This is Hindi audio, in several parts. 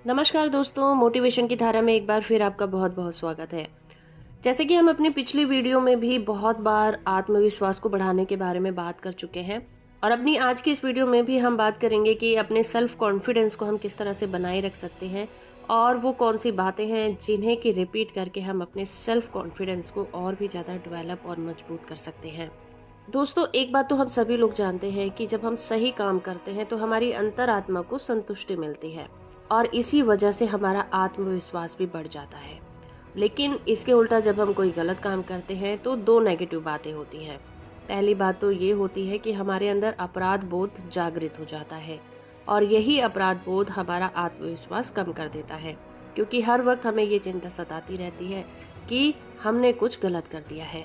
नमस्कार दोस्तों, मोटिवेशन की धारा में एक बार फिर आपका बहुत बहुत स्वागत है। जैसे कि हम अपनी पिछली वीडियो में भी बहुत बार आत्मविश्वास को बढ़ाने के बारे में बात कर चुके हैं और अपनी आज की इस वीडियो में भी हम बात करेंगे कि अपने सेल्फ कॉन्फिडेंस को हम किस तरह से बनाए रख सकते हैं और वो कौन सी बातें हैं जिन्हें कि रिपीट करके हम अपने सेल्फ कॉन्फिडेंस को और भी ज़्यादा डेवलप और मजबूत कर सकते हैं। दोस्तों, एक बात तो हम सभी लोग जानते हैं कि जब हम सही काम करते हैं तो हमारी अंतरात्मा को संतुष्टि मिलती है और इसी वजह से हमारा आत्मविश्वास भी बढ़ जाता है। लेकिन इसके उल्टा जब हम कोई गलत काम करते हैं तो दो नेगेटिव बातें होती हैं। पहली बात तो ये होती है कि हमारे अंदर अपराध बोध जागृत हो जाता है और यही अपराध बोध हमारा आत्मविश्वास कम कर देता है, क्योंकि हर वक्त हमें ये चिंता सताती रहती है कि हमने कुछ गलत कर दिया है।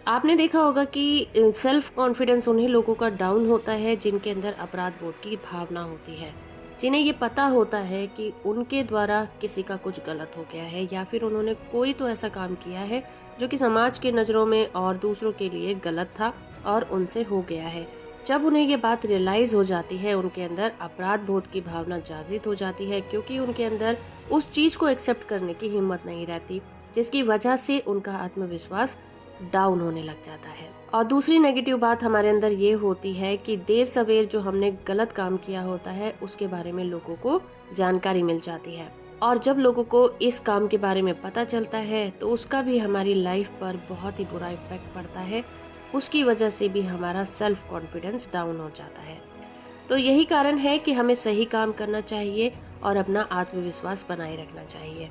आपने देखा होगा कि सेल्फ कॉन्फिडेंस उन्हीं लोगों का डाउन होता है जिनके अंदर अपराध बोध की भावना होती है, जिन्हें ये पता होता है कि उनके द्वारा किसी का कुछ गलत हो गया है या फिर उन्होंने कोई तो ऐसा काम किया है जो कि समाज की नज़रों में और दूसरों के लिए गलत था और उनसे हो गया है। जब उन्हें ये बात रियलाइज हो जाती है, उनके अंदर अपराध बोध की भावना जागृत हो जाती है, क्योंकि उनके अंदर उस चीज़ को एक्सेप्ट करने की हिम्मत नहीं रहती, जिसकी वजह से उनका आत्मविश्वास डाउन होने लग जाता है। और दूसरी नेगेटिव बात हमारे अंदर ये होती है कि देर सवेर जो हमने गलत काम किया होता है उसके बारे में लोगों को जानकारी मिल जाती है, और जब लोगों को इस काम के बारे में पता चलता है तो उसका भी हमारी लाइफ पर बहुत ही बुरा इफेक्ट पड़ता है। उसकी वजह से भी हमारा सेल्फ कॉन्फिडेंस डाउन हो जाता है। तो यही कारण है कि हमें सही काम करना चाहिए और अपना आत्मविश्वास बनाए रखना चाहिए।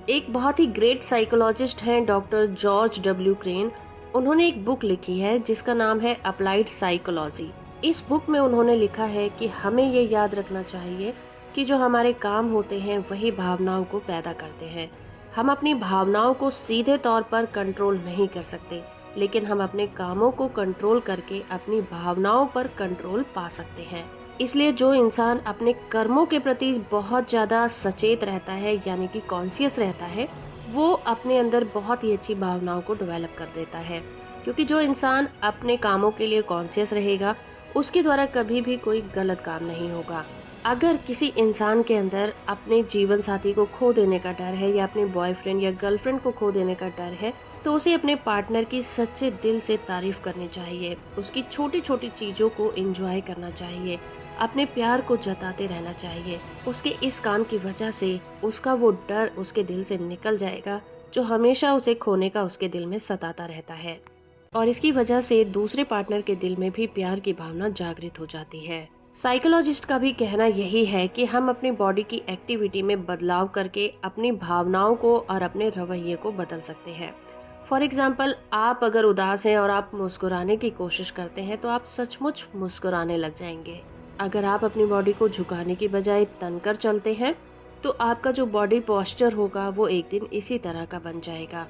एक बहुत ही ग्रेट साइकोलॉजिस्ट हैं डॉक्टर जॉर्ज डब्ल्यू क्रेन। उन्होंने एक बुक लिखी है जिसका नाम है अप्लाइड साइकोलॉजी। इस बुक में उन्होंने लिखा है कि हमें ये याद रखना चाहिए कि जो हमारे काम होते हैं वही भावनाओं को पैदा करते हैं। हम अपनी भावनाओं को सीधे तौर पर कंट्रोल नहीं कर सकते, लेकिन हम अपने कामों को कंट्रोल करके अपनी भावनाओं पर कंट्रोल पा सकते हैं। इसलिए जो इंसान अपने कर्मों के प्रति बहुत ज़्यादा सचेत रहता है, यानी कि कॉन्शियस रहता है, वो अपने अंदर बहुत ही अच्छी भावनाओं को डेवलप कर देता है। क्योंकि जो इंसान अपने कामों के लिए कॉन्शियस रहेगा उसके द्वारा कभी भी कोई गलत काम नहीं होगा। अगर किसी इंसान के अंदर अपने जीवन साथी को खो देने का डर है या अपने बॉयफ्रेंड या गर्लफ्रेंड को खो देने का डर है, तो उसे अपने पार्टनर की सच्चे दिल से तारीफ करनी चाहिए, उसकी छोटी छोटी चीजों को एंजॉय करना चाहिए, अपने प्यार को जताते रहना चाहिए। उसके इस काम की वजह से उसका वो डर उसके दिल से निकल जाएगा जो हमेशा उसे खोने का उसके दिल में सताता रहता है, और इसकी वजह से दूसरे पार्टनर के दिल में भी प्यार की भावना जागृत हो जाती है। साइकोलॉजिस्ट का भी कहना यही है कि हम अपनी बॉडी की एक्टिविटी में बदलाव करके अपनी भावनाओं को और अपने रवैये को बदल सकते हैं। फॉर एग्जाम्पल, आप अगर उदास हैं और आप मुस्कुराने की कोशिश करते हैं तो आप सचमुच मुस्कुराने लग जाएंगे। अगर आप अपनी बॉडी को झुकाने की बजाय तनकर चलते हैं तो आपका जो बॉडी पोस्चर होगा वो एक दिन इसी तरह का बन जाएगा।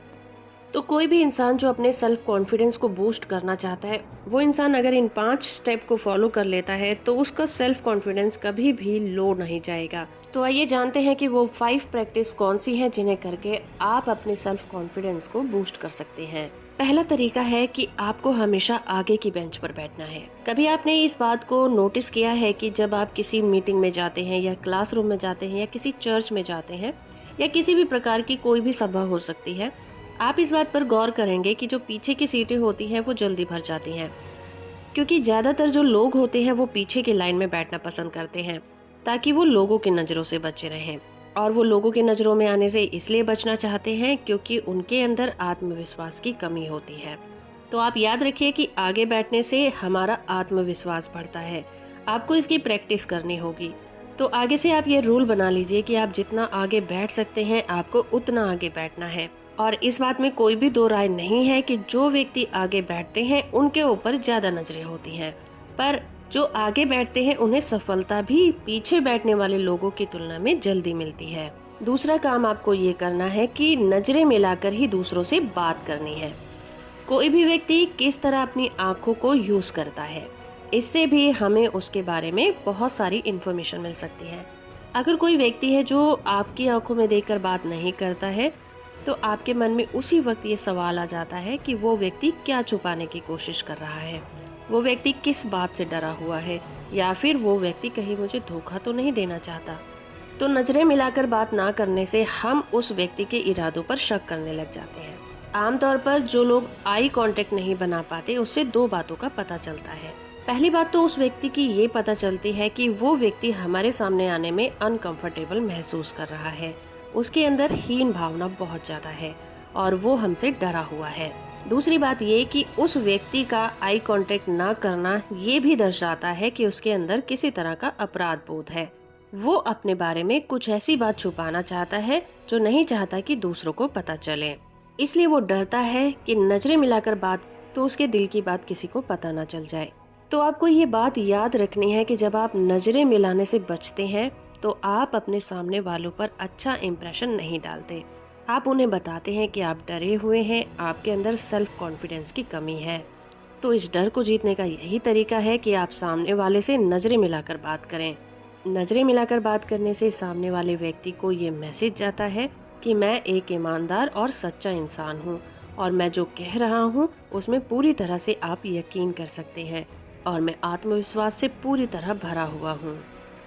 तो कोई भी इंसान जो अपने सेल्फ कॉन्फिडेंस को बूस्ट करना चाहता है, वो इंसान अगर इन 5 स्टेप को फॉलो कर लेता है तो उसका सेल्फ कॉन्फिडेंस कभी भी लो नहीं जाएगा। तो आइए जानते हैं कि वो 5 प्रैक्टिस कौन सी हैं जिन्हें करके आप अपने सेल्फ कॉन्फिडेंस को बूस्ट कर सकते हैं। पहला तरीका है कि आपको हमेशा आगे की बेंच पर बैठना है। कभी आपने इस बात को नोटिस किया है कि जब आप किसी मीटिंग में जाते हैं या क्लासरूम में जाते हैं या किसी चर्च में जाते हैं या किसी भी प्रकार की कोई भी सभा हो सकती है, आप इस बात पर गौर करेंगे कि जो पीछे की सीटें होती हैं वो जल्दी भर जाती हैं, क्योंकि ज़्यादातर जो लोग होते हैं वो पीछे की लाइन में बैठना पसंद करते हैं ताकि वो लोगों की नज़रों से बचे रहें। और वो लोगों की नज़रों में आने से इसलिए बचना चाहते हैं क्योंकि उनके अंदर आत्मविश्वास की कमी होती है। तो आप याद रखिए कि आगे बैठने से हमारा आत्मविश्वास बढ़ता है। आपको इसकी प्रैक्टिस करनी होगी। तो आगे से आप ये रूल बना लीजिए कि आप जितना आगे बैठ सकते हैं आपको उतना आगे बैठना है। और इस बात में कोई भी दो राय नहीं है कि जो व्यक्ति आगे बैठते हैं उनके ऊपर ज्यादा नजरें होती हैं, पर जो आगे बैठते हैं उन्हें सफलता भी पीछे बैठने वाले लोगों की तुलना में जल्दी मिलती है। दूसरा काम आपको ये करना है कि नजरें मिलाकर ही दूसरों से बात करनी है। कोई भी व्यक्ति किस तरह अपनी आंखों को यूज करता है, इससे भी हमें उसके बारे में बहुत सारी इन्फॉर्मेशन मिल सकती है। अगर कोई व्यक्ति है जो आपकी आंखों में देखकर बात नहीं करता है तो आपके मन में उसी वक्त ये सवाल आ जाता है कि वो व्यक्ति क्या छुपाने की कोशिश कर रहा है, वो व्यक्ति किस बात से डरा हुआ है, या फिर वो व्यक्ति कहीं मुझे धोखा तो नहीं देना चाहता। तो नजरें मिलाकर बात ना करने से हम उस व्यक्ति के इरादों पर शक करने लग जाते हैं। आमतौर पर जो लोग आई कांटेक्ट नहीं बना पाते, उससे दो बातों का पता चलता है। पहली बात तो उस व्यक्ति की ये पता चलती है कि वो व्यक्ति हमारे सामने आने में अनकंफर्टेबल महसूस कर रहा है। उसके अंदर हीन भावना बहुत ज्यादा है और वो हमसे डरा हुआ है। दूसरी बात ये कि उस व्यक्ति का आई कांटेक्ट ना करना ये भी दर्शाता है कि उसके अंदर किसी तरह का अपराध बोध है। वो अपने बारे में कुछ ऐसी बात छुपाना चाहता है जो नहीं चाहता कि दूसरों को पता चले। इसलिए वो डरता है कि नजरें मिलाकर बात तो उसके दिल की बात किसी को पता ना चल जाए। तो आपको ये बात याद रखनी है कि जब आप नजरें मिलाने से बचते हैं तो आप अपने सामने वालों पर अच्छा इम्प्रेशन नहीं डालते। आप उन्हें बताते हैं कि आप डरे हुए हैं, आपके अंदर सेल्फ कॉन्फिडेंस की कमी है। तो इस डर को जीतने का यही तरीका है कि आप सामने वाले से नजरें मिलाकर बात करें। नजरें मिलाकर बात करने से सामने वाले व्यक्ति को ये मैसेज जाता है कि मैं एक ईमानदार और सच्चा इंसान हूँ और मैं जो कह रहा हूँ उसमें पूरी तरह से आप यकीन कर सकते हैं और मैं आत्मविश्वास से पूरी तरह भरा हुआ हूँ।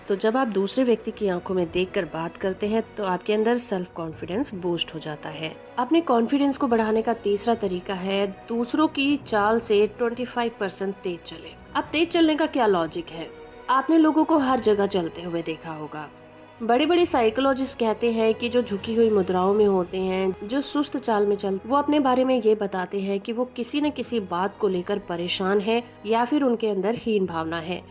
तो जब आप दूसरे व्यक्ति की आंखों में देखकर बात करते हैं तो आपके अंदर सेल्फ कॉन्फिडेंस बूस्ट हो जाता है। अपने कॉन्फिडेंस को बढ़ाने का तीसरा तरीका है दूसरों की चाल से 25% तेज चले। अब तेज चलने का क्या लॉजिक है? आपने लोगों को हर जगह चलते हुए देखा होगा। बड़े बड़े साइकोलॉजिस्ट कहते हैं कि जो झुकी हुई मुद्राओं में होते हैं, जो सुस्त चाल में चलते, वो अपने बारे में ये बताते हैं कि वो किसी न किसी बात को लेकर परेशान है या फिर उनके अंदर हीन भावना है।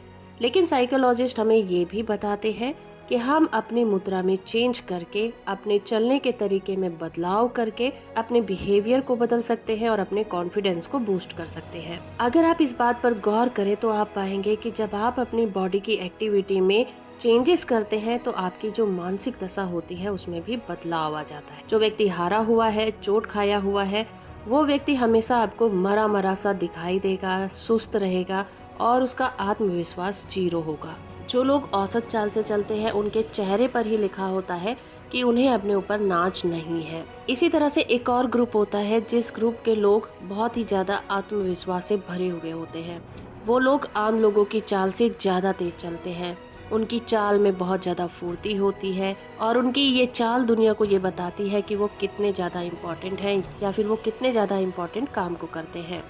लेकिन साइकोलॉजिस्ट हमें ये भी बताते हैं कि हम अपनी मुद्रा में चेंज करके, अपने चलने के तरीके में बदलाव करके अपने बिहेवियर को बदल सकते हैं और अपने कॉन्फिडेंस को बूस्ट कर सकते हैं। अगर आप इस बात पर गौर करें तो आप पाएंगे कि जब आप अपनी बॉडी की एक्टिविटी में चेंजेस करते हैं तो आपकी जो मानसिक दशा होती है उसमें भी बदलाव आ जाता है। जो व्यक्ति हारा हुआ है, चोट खाया हुआ है, वो व्यक्ति हमेशा आपको मरा मरा सा दिखाई देगा, सुस्त रहेगा और उसका आत्मविश्वास जीरो होगा। जो लोग औसत चाल से चलते हैं उनके चेहरे पर ही लिखा होता है कि उन्हें अपने ऊपर नाच नहीं है। इसी तरह से एक और ग्रुप होता है जिस ग्रुप के लोग बहुत ही ज्यादा आत्मविश्वास से भरे हुए होते हैं। वो लोग आम लोगों की चाल से ज्यादा तेज चलते हैं। उनकी चाल में बहुत ज्यादा फुर्ती होती है और उनकी ये चाल दुनिया को ये बताती है कि वो कितने ज्यादा इम्पोर्टेंट हैं या फिर वो कितने ज्यादा इम्पोर्टेंट काम को करते हैं।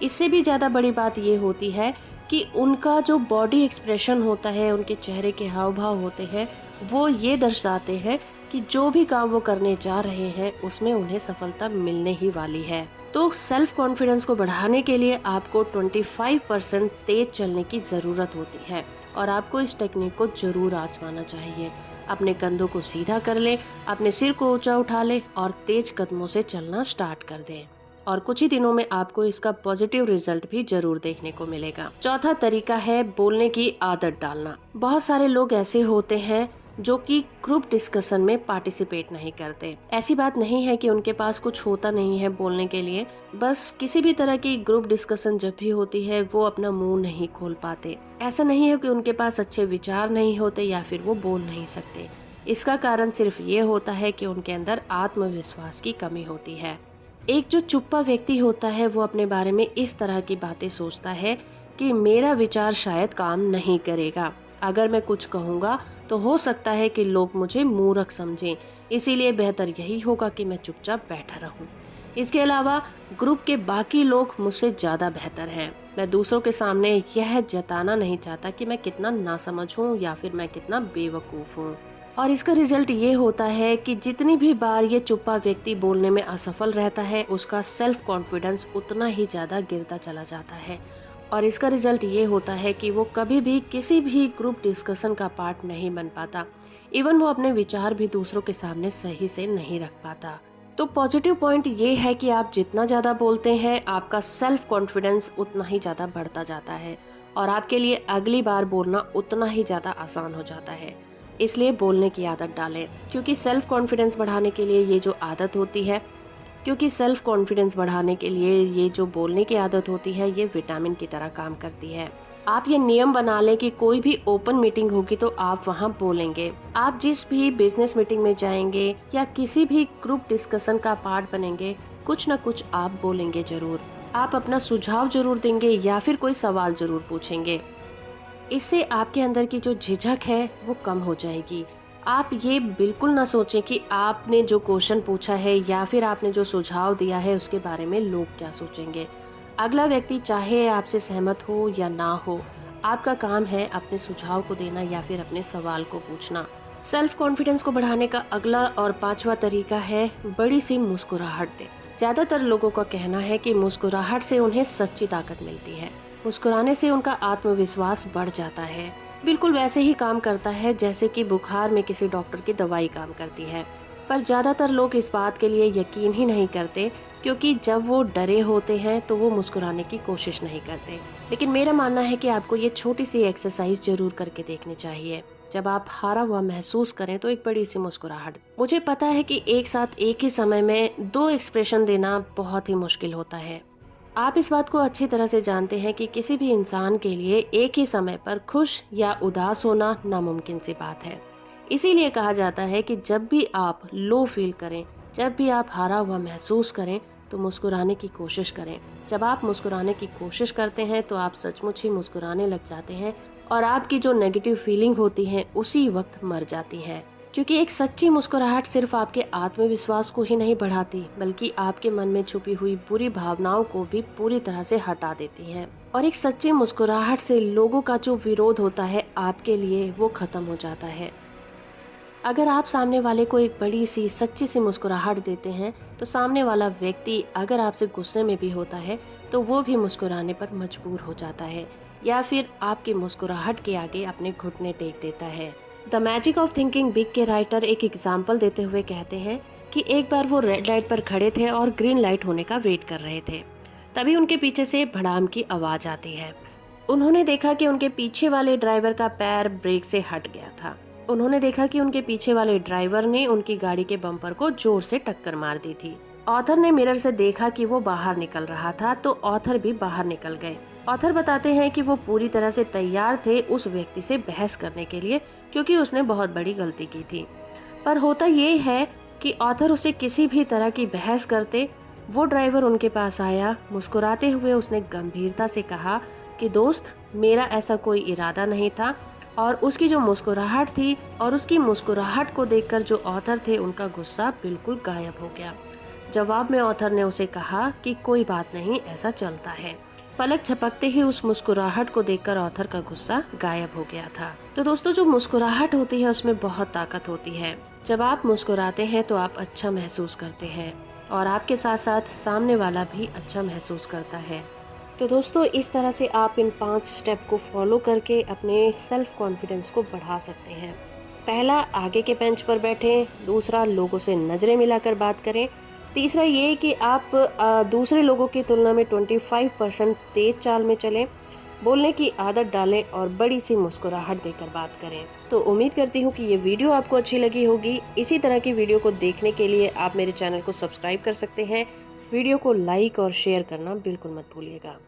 इससे भी ज्यादा बड़ी बात ये होती है कि उनका जो बॉडी एक्सप्रेशन होता है, उनके चेहरे के हाव भाव होते हैं, वो ये दर्शाते हैं कि जो भी काम वो करने जा रहे हैं उसमें उन्हें सफलता मिलने ही वाली है। तो सेल्फ कॉन्फिडेंस को बढ़ाने के लिए आपको 25% तेज चलने की जरूरत होती है और आपको इस टेक्निक को जरूर आजमाना चाहिए। अपने कंधों को सीधा कर ले, अपने सिर को ऊंचा उठा ले और तेज कदमों से चलना स्टार्ट कर दें और कुछ ही दिनों में आपको इसका पॉजिटिव रिजल्ट भी जरूर देखने को मिलेगा। चौथा तरीका है बोलने की आदत डालना। बहुत सारे लोग ऐसे होते हैं जो कि ग्रुप डिस्कशन में पार्टिसिपेट नहीं करते। ऐसी बात नहीं है कि उनके पास कुछ होता नहीं है बोलने के लिए, बस किसी भी तरह की ग्रुप डिस्कशन जब भी होती है वो अपना मुंह नहीं खोल पाते। ऐसा नहीं है कि उनके पास अच्छे विचार नहीं होते या फिर वो बोल नहीं सकते। इसका कारण सिर्फ ये होता है कि उनके अंदर आत्मविश्वास की कमी होती है। एक जो चुप्पा व्यक्ति होता है वो अपने बारे में इस तरह की बातें सोचता है कि मेरा विचार शायद काम नहीं करेगा, अगर मैं कुछ कहूँगा तो हो सकता है कि लोग मुझे मूर्ख समझें, इसीलिए बेहतर यही होगा कि मैं चुपचाप बैठा रहूं। इसके अलावा ग्रुप के बाकी लोग मुझसे ज़्यादा बेहतर हैं। मैं दूसरों के सामने यह जताना नहीं चाहता कि मैं कितना नासमझ हूँ या फिर मैं कितना बेवकूफ़ हूँ। और इसका रिजल्ट ये होता है कि जितनी भी बार ये चुप्पा व्यक्ति बोलने में असफल रहता है, उसका सेल्फ कॉन्फिडेंस उतना ही ज़्यादा गिरता चला जाता है। और इसका रिजल्ट ये होता है कि वो कभी भी किसी भी ग्रुप डिस्कशन का पार्ट नहीं बन पाता। इवन वो अपने विचार भी दूसरों के सामने सही से नहीं रख पाता। तो पॉजिटिव पॉइंट ये है कि आप जितना ज़्यादा बोलते हैं आपका सेल्फ कॉन्फिडेंस उतना ही ज़्यादा बढ़ता जाता है और आपके लिए अगली बार बोलना उतना ही ज़्यादा आसान हो जाता है। इसलिए बोलने की आदत डालें, क्योंकि सेल्फ कॉन्फिडेंस बढ़ाने के लिए ये जो आदत होती है, सेल्फ कॉन्फिडेंस बढ़ाने के लिए ये जो बोलने की आदत होती है ये विटामिन की तरह काम करती है। आप ये नियम बना लें कि कोई भी ओपन मीटिंग होगी तो आप वहाँ बोलेंगे। आप जिस भी बिजनेस मीटिंग में जाएंगे या किसी भी ग्रुप डिस्कशन का पार्ट बनेंगे, कुछ न कुछ आप बोलेंगे जरूर। आप अपना सुझाव जरूर देंगे या फिर कोई सवाल जरूर पूछेंगे। इससे आपके अंदर की जो झिझक है वो कम हो जाएगी। आप ये बिल्कुल ना सोचें कि आपने जो क्वेश्चन पूछा है या फिर आपने जो सुझाव दिया है उसके बारे में लोग क्या सोचेंगे। अगला व्यक्ति चाहे आपसे सहमत हो या ना हो, आपका काम है अपने सुझाव को देना या फिर अपने सवाल को पूछना। सेल्फ कॉन्फिडेंस को बढ़ाने का अगला और पांचवा तरीका है बड़ी सी मुस्कुराहट दें। ज्यादातर लोगों का कहना है कि मुस्कुराहट से उन्हें सच्ची ताकत मिलती है। मुस्कुराने से उनका आत्मविश्वास बढ़ जाता है। बिल्कुल वैसे ही काम करता है जैसे कि बुखार में किसी डॉक्टर की दवाई काम करती है। पर ज्यादातर लोग इस बात के लिए यकीन ही नहीं करते, क्योंकि जब वो डरे होते हैं तो वो मुस्कुराने की कोशिश नहीं करते। लेकिन मेरा मानना है कि आपको ये छोटी सी एक्सरसाइज जरूर करके देखनी चाहिए। जब आप हारा हुआ महसूस करें तो एक बड़ी सी मुस्कुराहट। मुझे पता है कि एक साथ एक ही समय में दो एक्सप्रेशन देना बहुत ही मुश्किल होता है। आप इस बात को अच्छी तरह से जानते हैं कि किसी भी इंसान के लिए एक ही समय पर खुश या उदास होना नामुमकिन सी बात है। इसीलिए कहा जाता है कि जब भी आप लो फील करें, जब भी आप हारा हुआ महसूस करें, तो मुस्कुराने की कोशिश करें। जब आप मुस्कुराने की कोशिश करते हैं तो आप सचमुच ही मुस्कुराने लग जाते हैं और आपकी जो नेगेटिव फीलिंग होती है उसी वक्त मर जाती है। क्योंकि एक सच्ची मुस्कुराहट सिर्फ आपके आत्मविश्वास को ही नहीं बढ़ाती, बल्कि आपके मन में छुपी हुई बुरी भावनाओं को भी पूरी तरह से हटा देती है। और एक सच्ची मुस्कुराहट से लोगों का जो विरोध होता है आपके लिए, वो खत्म हो जाता है। अगर आप सामने वाले को एक बड़ी सी सच्ची सी मुस्कुराहट देते हैं तो सामने वाला व्यक्ति अगर आपसे गुस्से में भी होता है तो वो भी मुस्कुराने पर मजबूर हो जाता है या फिर आपकी मुस्कुराहट के आगे अपने घुटने टेक देता है। The magic of thinking big के राइटर एक एग्जाम्पल देते हुए कहते हैं कि एक बार वो रेड लाइट पर खड़े थे और ग्रीन लाइट होने का वेट कर रहे थे। तभी उनके पीछे से भड़ाम की आवाज आती है। उन्होंने देखा कि उनके पीछे वाले ड्राइवर का पैर ब्रेक से हट गया था। उन्होंने देखा कि उनके पीछे वाले ड्राइवर ने उनकी गाड़ी के बम्पर को जोर से टक्कर मार दी थी। ऑथर ने मिरर से देखा कि वो बाहर निकल रहा था तो ऑथर भी बाहर निकल गए। ऑथर बताते हैं कि वो पूरी तरह से तैयार थे उस व्यक्ति से बहस करने के लिए, क्योंकि उसने बहुत बड़ी गलती की थी। पर होता ये है कि ऑथर उसे किसी भी तरह की बहस करते, वो ड्राइवर उनके पास आया। मुस्कुराते हुए उसने गंभीरता से कहा कि दोस्त, मेरा ऐसा कोई इरादा नहीं था। और उसकी जो मुस्कुराहट थी और उसकी मुस्कुराहट को देखकर जो ऑथर थे उनका गुस्सा बिल्कुल गायब हो गया। जवाब में ऑथर ने उसे कहा कि कोई बात नहीं, ऐसा चलता है। पलक झपकते ही उस मुस्कुराहट को देखकर ऑथर का गुस्सा गायब हो गया था। तो दोस्तों, जो मुस्कुराहट होती है उसमें बहुत ताकत होती है। जब आप मुस्कुराते हैं तो आप अच्छा महसूस करते हैं और आपके साथ साथ सामने वाला भी अच्छा महसूस करता है। तो दोस्तों, इस तरह से आप इन 5 स्टेप को फॉलो करके अपने सेल्फ कॉन्फिडेंस को बढ़ा सकते हैं। पहला, आगे के बेंच पर बैठें। दूसरा, लोगों से नज़रें मिलाकर बात करें। तीसरा ये कि आप दूसरे लोगों की तुलना में 25% तेज चाल में चलें। बोलने की आदत डालें और बड़ी सी मुस्कुराहट देकर बात करें। तो उम्मीद करती हूँ कि ये वीडियो आपको अच्छी लगी होगी। इसी तरह की वीडियो को देखने के लिए आप मेरे चैनल को सब्सक्राइब कर सकते हैं। वीडियो को लाइक और शेयर करना बिल्कुल मत भूलिएगा।